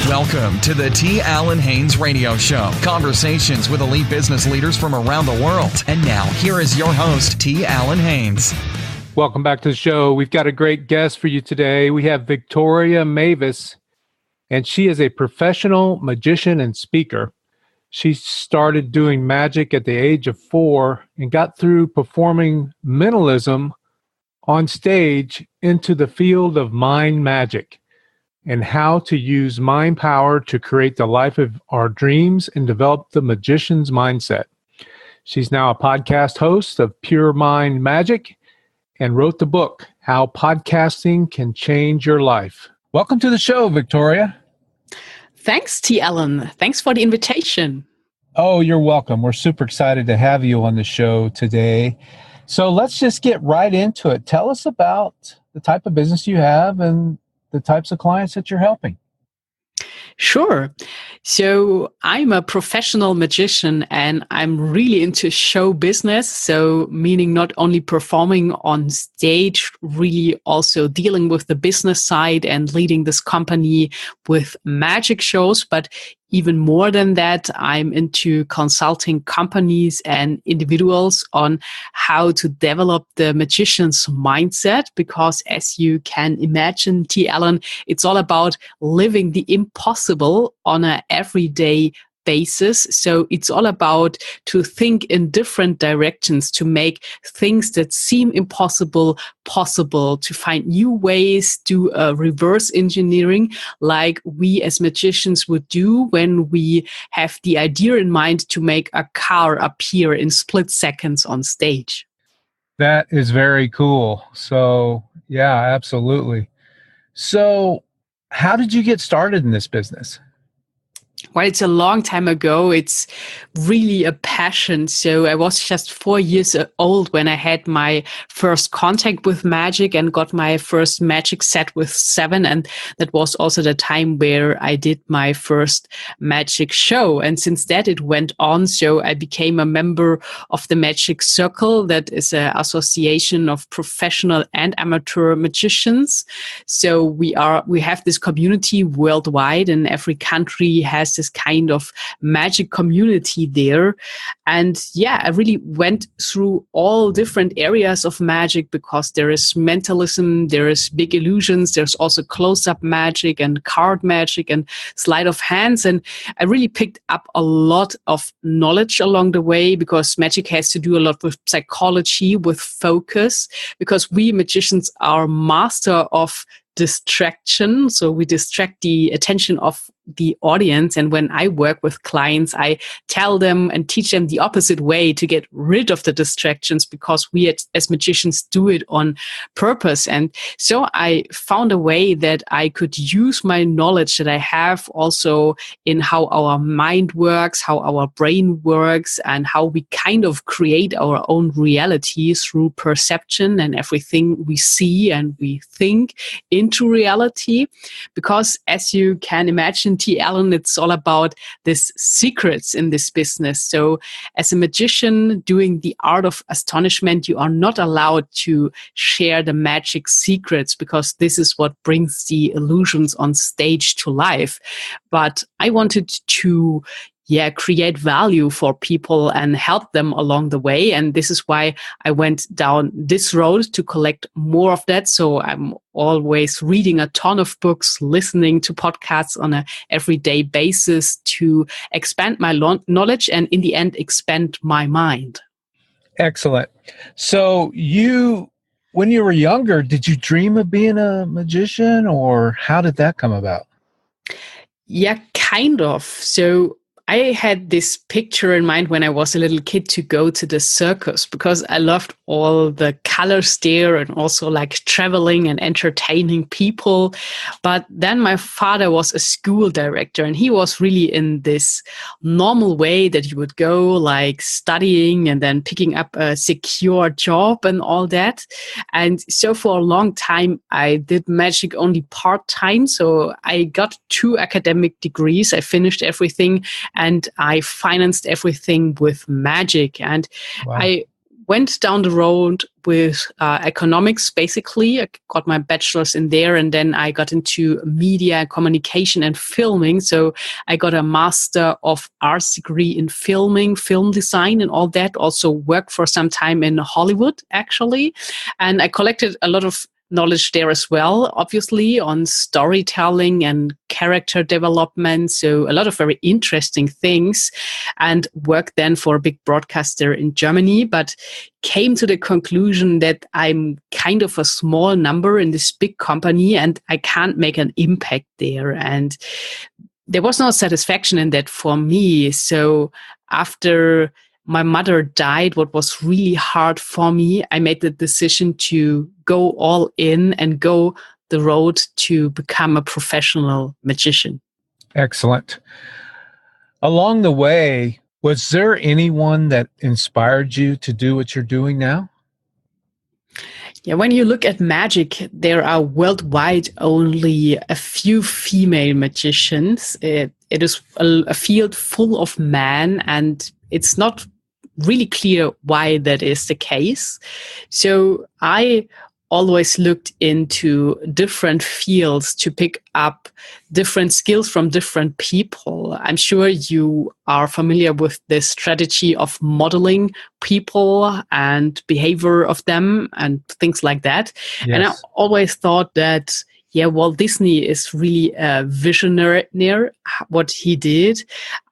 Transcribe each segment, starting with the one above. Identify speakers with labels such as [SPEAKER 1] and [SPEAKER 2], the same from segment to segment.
[SPEAKER 1] Welcome to the T. Allen Haynes Radio Show. Conversations with elite business leaders from around the world. And now, here is your host, T. Allen Haynes.
[SPEAKER 2] Welcome back to the show. We've got a great guest for you today. We have Victoria Mavis, and she is a professional magician and speaker. She started doing magic at the age of 4 and got through performing mentalism on stage into the field of mind magic and how to use mind power to create the life of our dreams and develop the magician's mindset. She's now a podcast host of Pure Mind Magic and wrote the book, How Podcasting Can Change Your Life. Welcome to the show, Victoria.
[SPEAKER 3] Thanks, T. Allen. Thanks for the invitation.
[SPEAKER 2] Oh, you're welcome. We're super excited to have you on the show today. So let's just get right into it. Tell us about the type of business you have and the types of clients that you're helping.
[SPEAKER 3] Sure. So I'm a professional magician and I'm really into show business. So meaning not only performing on stage, really also dealing with the business side and leading this company with magic shows, but even more than that, I'm into consulting companies and individuals on how to develop the magician's mindset, because as you can imagine, T. Allen, it's all about living the impossible on an everyday basis. So it's all about to think in different directions, to make things that seem impossible possible, to find new ways, do reverse engineering like we as magicians would do when we have the idea in mind to make a car appear in split seconds on stage.
[SPEAKER 2] That is very cool. So, yeah, absolutely. So, how did you get started in this business?
[SPEAKER 3] Well, it's a long time ago. It's really a passion. So I was just 4 years old when I had my first contact with magic and got my first magic set with 7. And that was also the time where I did my first magic show. And since that, it went on. So I became a member of the Magic Circle. That is an association of professional and amateur magicians. So we have this community worldwide, and every country has this kind of magic community there. And yeah, I really went through all different areas of magic, because there is mentalism, there is big illusions, there's also close-up magic and card magic and sleight of hands. And I really picked up a lot of knowledge along the way, because magic has to do a lot with psychology, with focus, because we magicians are master of distraction. So we distract the attention of the audience. And when I work with clients, I tell them and teach them the opposite way to get rid of the distractions, because we as magicians do it on purpose. And so I found a way that I could use my knowledge that I have also in how our mind works, how our brain works, and how we kind of create our own reality through perception and everything we see and we think into reality. Because as you can imagine, T. Allen, it's all about this secrets in this business. So as a magician doing the art of astonishment, you are not allowed to share the magic secrets, because this is what brings the illusions on stage to life. But I wanted to create value for people and help them along the way. And this is why I went down this road to collect more of that. So I'm always reading a ton of books, listening to podcasts on an everyday basis to expand my knowledge and in the end, expand my mind.
[SPEAKER 2] Excellent. So when you were younger, did you dream of being a magician, or how did that come about?
[SPEAKER 3] Yeah, kind of. So I had this picture in mind when I was a little kid to go to the circus, because I loved all the colors there and also like traveling and entertaining people. But then my father was a school director, and he was really in this normal way that you would go like studying and then picking up a secure job and all that. And so for a long time, I did magic only part-time. So I got 2 academic degrees. I finished everything and I financed everything with magic. And
[SPEAKER 2] wow.
[SPEAKER 3] I went down the road with economics, basically. I got my bachelor's in there, and then I got into media, communication, and filming. So I got a Master of Arts degree in filming, film design, and all that. Also worked for some time in Hollywood, actually. And I collected a lot of knowledge there as well, obviously, on storytelling and character development. So a lot of very interesting things, and worked then for a big broadcaster in Germany, but came to the conclusion that I'm kind of a small number in this big company and I can't make an impact there. And there was no satisfaction in that for me. So after my mother died, what was really hard for me, I made the decision to go all in and go the road to become a professional magician.
[SPEAKER 2] Excellent. Along the way, was there anyone that inspired you to do what you're doing now?
[SPEAKER 3] Yeah, when you look at magic, there are worldwide only a few female magicians. It is a field full of men, and it's not really clear why that is the case. So I always looked into different fields to pick up different skills from different people. I'm sure you are familiar with this strategy of modeling people and behavior of them and things like that.
[SPEAKER 2] Yes.
[SPEAKER 3] And I always thought that, yeah, Walt Disney is really a visionary, what he did.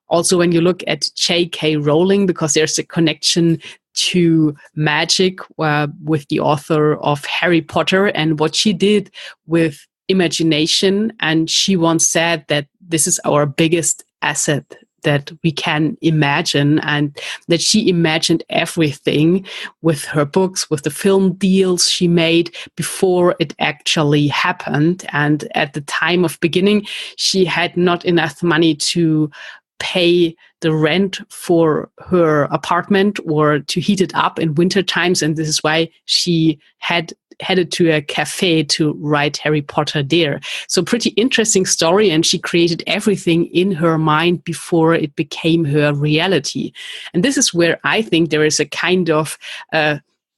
[SPEAKER 3] Also, when you look at J.K. Rowling, because there's a connection to magic with the author of Harry Potter and what she did with imagination. And she once said that this is our biggest asset that we can imagine, and that she imagined everything with her books, with the film deals she made before it actually happened. And at the time of beginning, she had not enough money to pay the rent for her apartment or to heat it up in winter times. And this is why she headed to a cafe to write Harry Potter there. So pretty interesting story. And she created everything in her mind before it became her reality. And this is where I think there is a kind of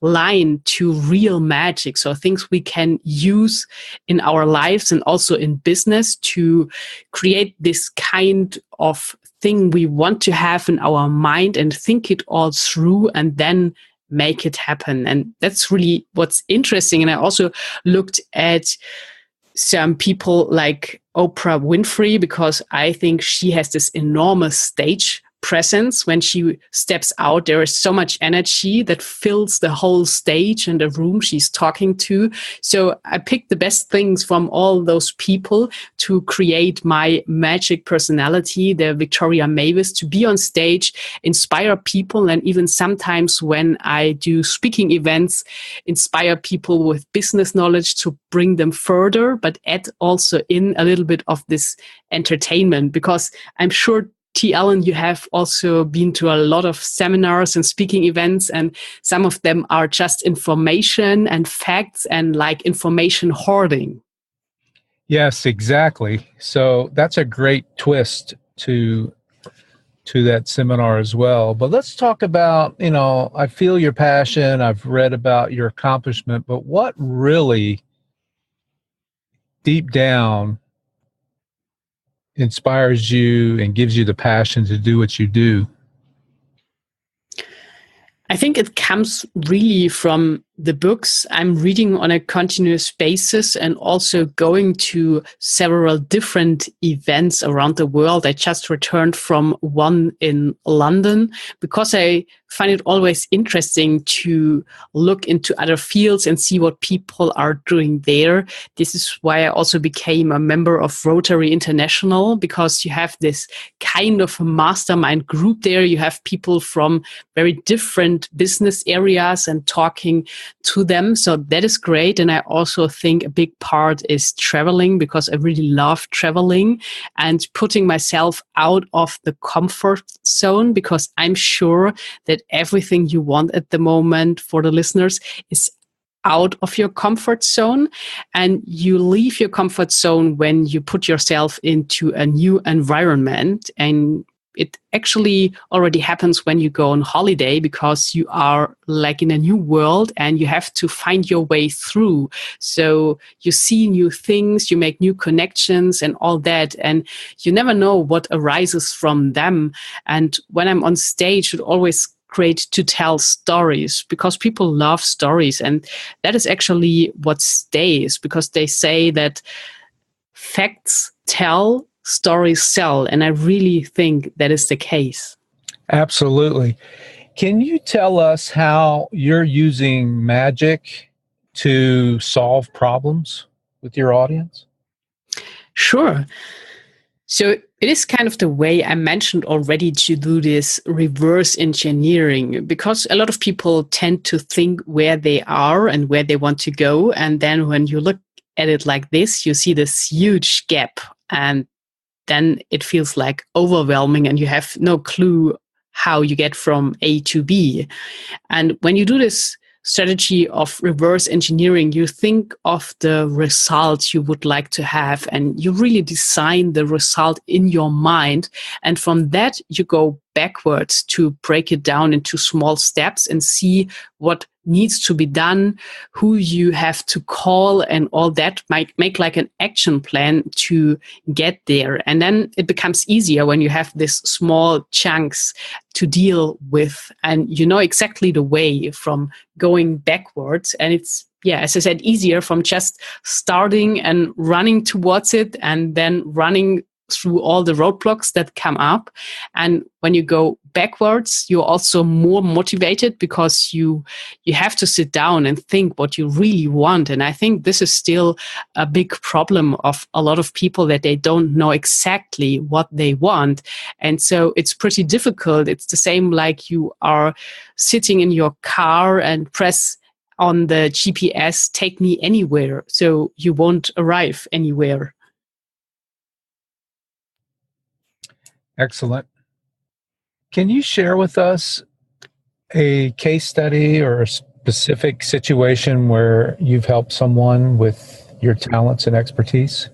[SPEAKER 3] line to real magic. So things we can use in our lives and also in business to create this kind of thing we want to have in our mind and think it all through and then make it happen. And that's really what's interesting. And I also looked at some people like Oprah Winfrey, because I think she has this enormous stage presence. When she steps out, there is so much energy that fills the whole stage and the room she's talking to. So I picked the best things from all those people to create my magic personality, the Victoria Mavis, to be on stage, inspire people, and even sometimes when I do speaking events, inspire people with business knowledge to bring them further, but add also in a little bit of this entertainment, because I'm sure T. Allen, you have also been to a lot of seminars and speaking events, and some of them are just information and facts and like information hoarding.
[SPEAKER 2] Yes, exactly. So that's a great twist to that seminar as well. But let's talk about, I feel your passion. I've read about your accomplishment, but what really deep down inspires you and gives you the passion to do what you do?
[SPEAKER 3] I think it comes really from the books I'm reading on a continuous basis, and also going to several different events around the world. I just returned from one in London because I find it always interesting to look into other fields and see what people are doing there. This is why I also became a member of Rotary International, because you have this kind of mastermind group there. You have people from very different business areas and talking to them. So that is great. And I also think a big part is traveling, because I really love traveling and putting myself out of the comfort zone, because I'm sure that everything you want at the moment, for the listeners, is out of your comfort zone. And you leave your comfort zone when you put yourself into a new environment. And it actually already happens when you go on holiday, because you are like in a new world and you have to find your way through. So you see new things, you make new connections and all that, and you never know what arises from them. And when I'm on stage, it always great to tell stories, because people love stories, and that is actually what stays, because they say that facts tell, stories sell, and I really think that is the case.
[SPEAKER 2] Absolutely. Can you tell us how you're using magic to solve problems with your audience?
[SPEAKER 3] Sure. So it is kind of the way I mentioned already, to do this reverse engineering, because a lot of people tend to think where they are and where they want to go. And then when you look at it like this, you see this huge gap, and then it feels like overwhelming and you have no clue how you get from A to B. And when you do this strategy of reverse engineering, you think of the results you would like to have, and you really design the result in your mind. And from that, you go backwards to break it down into small steps and see what needs to be done, who you have to call, and all that. Might make like an action plan to get there. And then it becomes easier when you have these small chunks to deal with, and you know exactly the way from going backwards. And it's, yeah, as I said, easier from just starting and running towards it and then running through all the roadblocks that come up. And when you go backwards, you're also more motivated, because you have to sit down and think what you really want. And I think this is still a big problem of a lot of people, that they don't know exactly what they want. And so it's pretty difficult. It's the same like you are sitting in your car and press on the GPS, take me anywhere. So you won't arrive anywhere.
[SPEAKER 2] Excellent. Can you share with us a case study or a specific situation where you've helped someone with your talents and expertise?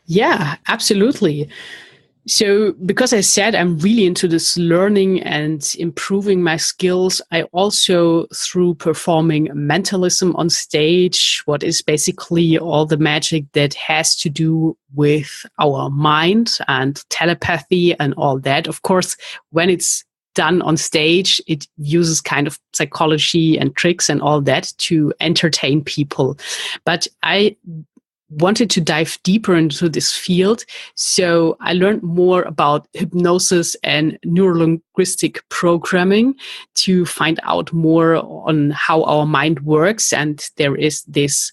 [SPEAKER 3] Yeah, absolutely. So, because I said I'm really into this learning and improving my skills, I also, through performing mentalism on stage, what is basically all the magic that has to do with our mind and telepathy and all that. Of course, when it's done on stage, it uses kind of psychology and tricks and all that to entertain people. But I wanted to dive deeper into this field. So I learned more about hypnosis and neurolinguistic programming to find out more on how our mind works. And there is this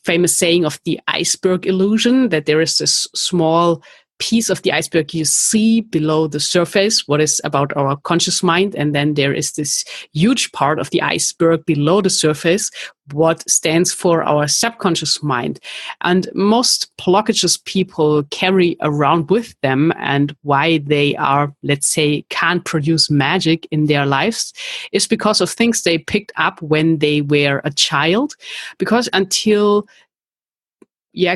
[SPEAKER 3] famous saying of the iceberg illusion, that there is this small piece of the iceberg you see below the surface, what is about our conscious mind. And then there is this huge part of the iceberg below the surface, what stands for our subconscious mind. And most blockages people carry around with them, and why they are, let's say, can't produce magic in their lives, is because of things they picked up when they were a child. Because until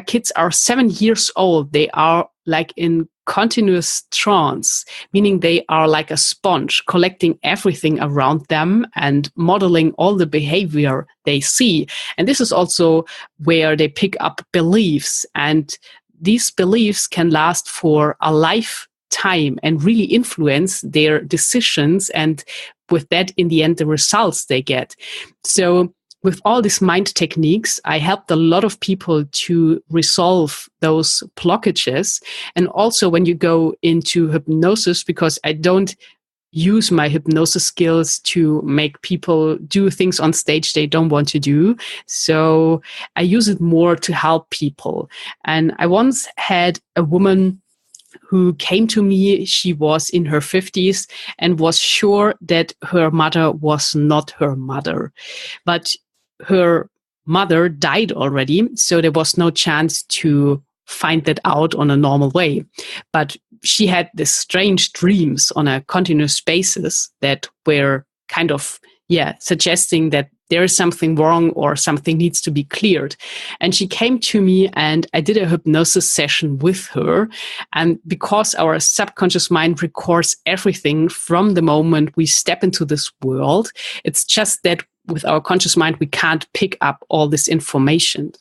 [SPEAKER 3] kids are 7 years old, they are like in continuous trance, meaning they are like a sponge, collecting everything around them and modeling all the behavior they see. And this is also where they pick up beliefs, and these beliefs can last for a lifetime and really influence their decisions, and with that, in the end, the results they get. So with all these mind techniques, I helped a lot of people to resolve those blockages. And also when you go into hypnosis, because I don't use my hypnosis skills to make people do things on stage they don't want to do. So I use it more to help people. And I once had a woman who came to me. She was in her 50s and was sure that her mother was not her mother. But her mother died already, so there was no chance to find that out on a normal way. But she had these strange dreams on a continuous basis that were kind of, suggesting that there is something wrong or something needs to be cleared. And she came to me and I did a hypnosis session with her. And because our subconscious mind records everything from the moment we step into this world, it's just that with our conscious mind, we can't pick up all this information.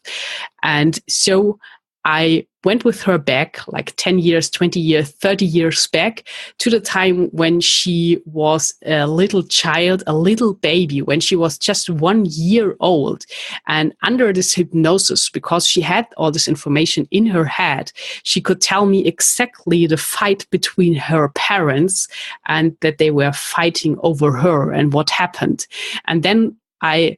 [SPEAKER 3] And so I went with her back like 10 years, 20 years, 30 years back to the time when she was a little child, a little baby, when she was just 1 year old. And under this hypnosis, because she had all this information in her head, she could tell me exactly the fight between her parents and that they were fighting over her and what happened. And then I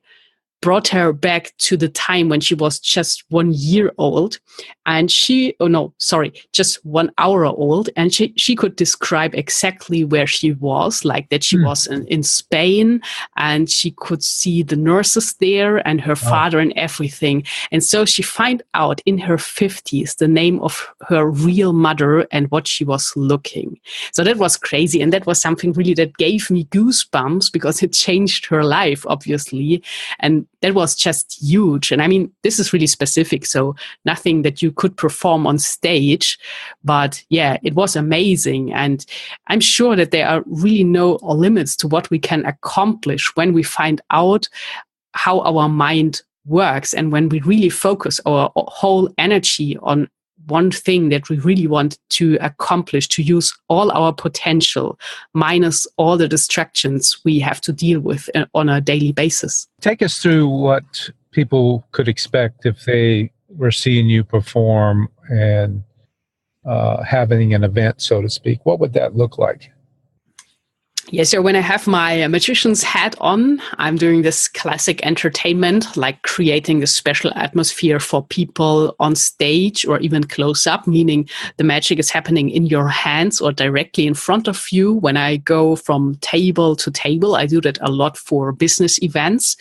[SPEAKER 3] brought her back to the time when she was just 1 year old and just 1 hour old. And she could describe exactly where she was, like that she was in Spain and she could see the nurses there and her father and everything. And so she found out in her 50s the name of her real mother and what she was looking. So that was crazy. And that was something really that gave me goosebumps because it changed her life, obviously. And that was just huge. And I mean, this is really specific, so nothing that you could perform on stage. But yeah, it was amazing. And I'm sure that there are really no limits to what we can accomplish when we find out how our mind works and when we really focus our whole energy on one thing that we really want to accomplish, to use all our potential, minus all the distractions we have to deal with on a daily basis.
[SPEAKER 2] Take us through what people could expect if they were seeing you perform and having an event, so to speak. What would that look like?
[SPEAKER 3] Yeah, so when I have my magician's hat on, I'm doing this classic entertainment, like creating a special atmosphere for people on stage or even close up, meaning the magic is happening in your hands or directly in front of you. When I go from table to table, I do that a lot for business events.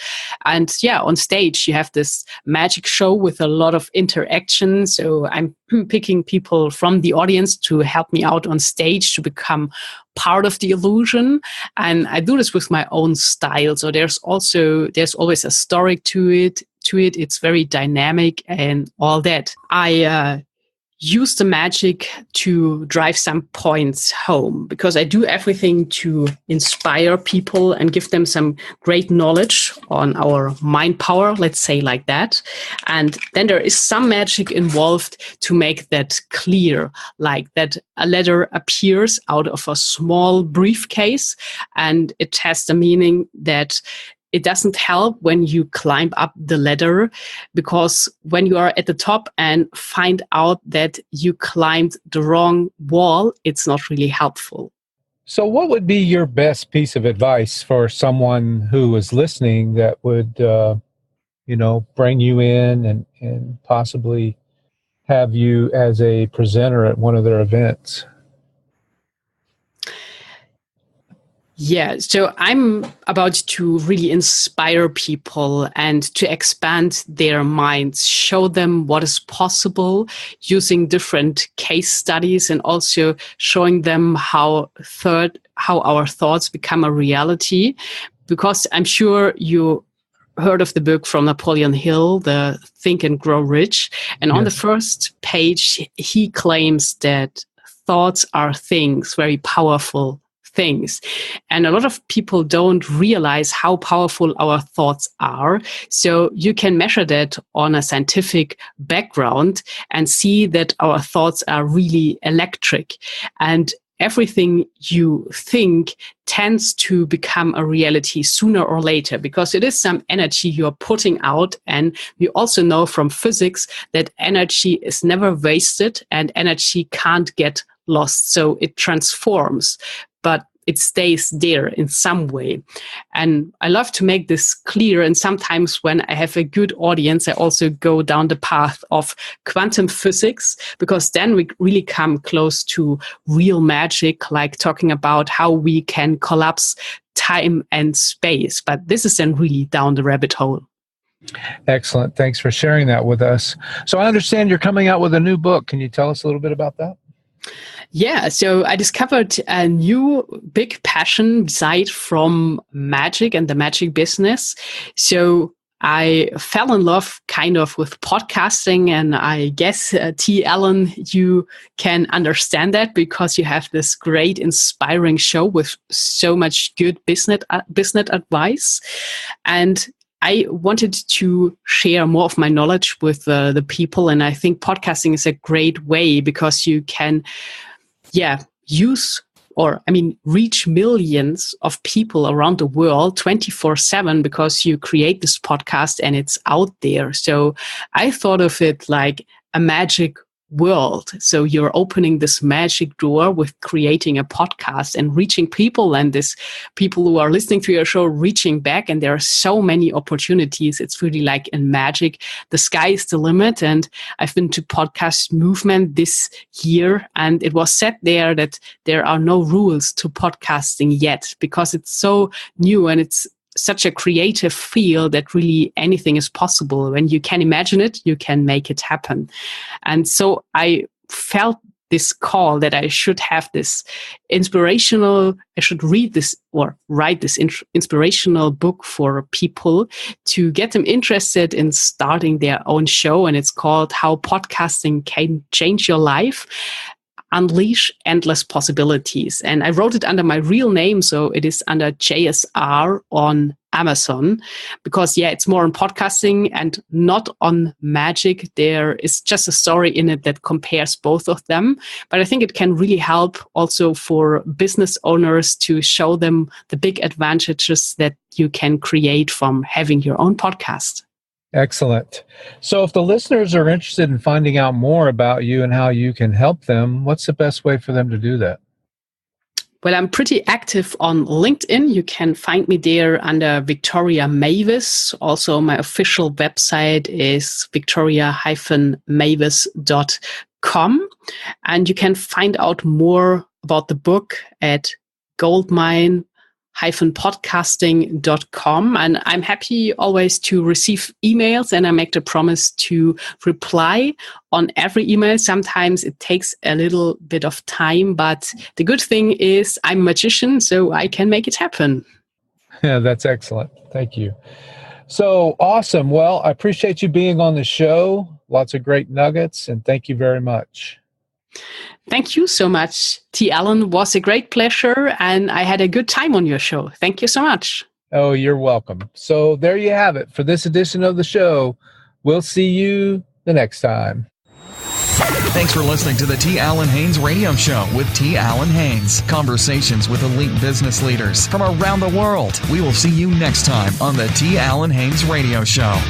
[SPEAKER 3] And yeah, on stage, you have this magic show with a lot of interaction. So I'm picking people from the audience to help me out on stage to become part of the illusion. And I do this with my own style. So there's always a story to it. It's very dynamic and all that. I use the magic to drive some points home because I do everything to inspire people and give them some great knowledge on our mind power, let's say like that. And then there is some magic involved to make that clear, like that a letter appears out of a small briefcase and it has the meaning that it doesn't help when you climb up the ladder, because when you are at the top and find out that you climbed the wrong wall, it's not really helpful.
[SPEAKER 2] So what would be your best piece of advice for someone who is listening that would, bring you in and possibly have you as a presenter at one of their events?
[SPEAKER 3] Yeah, so I'm about to really inspire people and to expand their minds, show them what is possible using different case studies and also showing them how our thoughts become a reality. Because I'm sure you heard of the book from Napoleon Hill, the Think and Grow Rich. And on the first page, he claims that thoughts are things, very powerful things. And a lot of people don't realize how powerful our thoughts are. So you can measure that on a scientific background and see that our thoughts are really electric. And everything you think tends to become a reality sooner or later, because it is some energy you're putting out. And we also know from physics that energy is never wasted and energy can't get lost. So it transforms, but it stays there in some way. And I love to make this clear. And sometimes when I have a good audience, I also go down the path of quantum physics, because then we really come close to real magic, like talking about how we can collapse time and space. But this is then really down the rabbit hole.
[SPEAKER 2] Excellent. Thanks for sharing that with us. So I understand you're coming out with a new book. Can you tell us a little bit about that?
[SPEAKER 3] Yeah, so I discovered a new big passion aside from magic and the magic business. So I fell in love kind of with podcasting, and I guess, T. Allen, you can understand that because you have this great, inspiring show with so much good business advice. And I wanted to share more of my knowledge with the people, and I think podcasting is a great way because you can reach millions of people around the world 24/7 because you create this podcast and it's out there. So I thought of it like a magic world. So you're opening this magic door with creating a podcast and reaching people, and this people who are listening to your show reaching back. And there are so many opportunities. It's really like in magic, the sky is the limit. And I've been to podcast movement this year, and it was said there that there are no rules to podcasting yet because it's so new and it's such a creative field that really anything is possible. When you can imagine it, you can make it happen. And so I felt this call that I should have this I should read this or write this inspirational book for people to get them interested in starting their own show. And it's called How Podcasting Can Change Your Life. Unleash Endless Possibilities. And I wrote it under my real name, so it is under JSR on Amazon, because it's more on podcasting and not on magic. There is just a story in it that compares both of them. But I think it can really help also for business owners to show them the big advantages that you can create from having your own podcast.
[SPEAKER 2] Excellent. So if the listeners are interested in finding out more about you and how you can help them, what's the best way for them to do that?
[SPEAKER 3] Well, I'm pretty active on LinkedIn. You can find me there under Victoria Mavis. Also, my official website is victoria-mavis.com. And you can find out more about the book at goldmine-podcasting.com. And I'm happy always to receive emails, and I make the promise to reply on every email. Sometimes it takes a little bit of time, but the good thing is I'm a magician, so I can make it happen.
[SPEAKER 2] Yeah, that's excellent. Thank you. So awesome. Well, I appreciate you being on the show. Lots of great nuggets, and thank you very much.
[SPEAKER 3] Thank you so much, T. Allen. It was a great pleasure, and I had a good time on your show. Thank you so much.
[SPEAKER 2] Oh, you're welcome. So there you have it for this edition of the show. We'll see you the next time.
[SPEAKER 1] Thanks for listening to the T. Allen Haynes Radio Show with T. Allen Haynes. Conversations with elite business leaders from around the world. We will see you next time on the T. Allen Haynes Radio Show.